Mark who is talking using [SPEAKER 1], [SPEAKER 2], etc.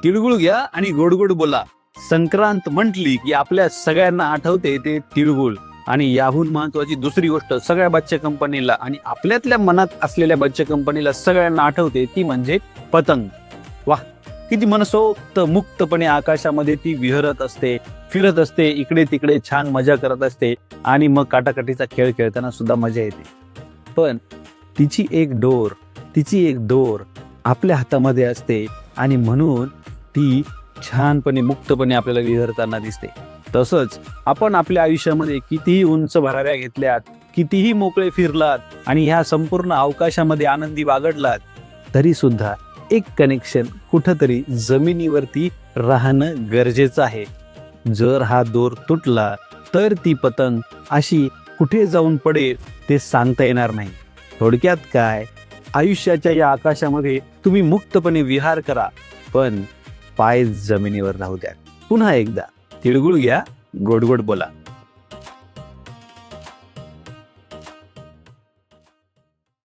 [SPEAKER 1] तिळगुळ घ्या आणि गोड गोड बोला. संक्रांत म्हटली की आपल्या सगळ्यांना आठवते ते तिळगुळ. आणि याहून महत्वाची दुसरी गोष्ट सगळ्या बच्चे कंपनीला आणि आपल्यातल्या मनात असलेल्या बच्चे कंपनीला सगळ्यांना आठवते ती म्हणजे पतंग. वाह, किती मनसोक्त मुक्तपणे आकाशामध्ये ती विहरत असते, फिरत असते, इकडे तिकडे छान मजा करत असते आणि मग काटाकाटीचा खेळ खेळताना सुद्धा मजा येते. पण तिची एक दोर आपल्या हातामध्ये असते आणि म्हणून ती छानपणे मुक्तपणे आपल्याला विहरताना दिसते. तसंच आपण आपल्या आयुष्यामध्ये कितीही उंच भराऱ्या घेतल्यात, कितीही मोकळे फिरलात आणि ह्या संपूर्ण अवकाशामध्ये आनंदी बागडलात, तरी सुद्धा एक कनेक्शन कुठंतरी जमिनीवरती राहणं गरजेचं आहे. जर हा दोर तुटला तर ती पतंग अशी कुठे जाऊन पडेल ते सांगता येणार नाही. थोडक्यात काय, आयुष्याच्या या आकाशामध्ये तुम्ही मुक्तपणे विहार करा, पण पाय जमिनीवर राहू द्या. पुन्हा एकदा तिळगुळ घ्या, गोड गोड बोला.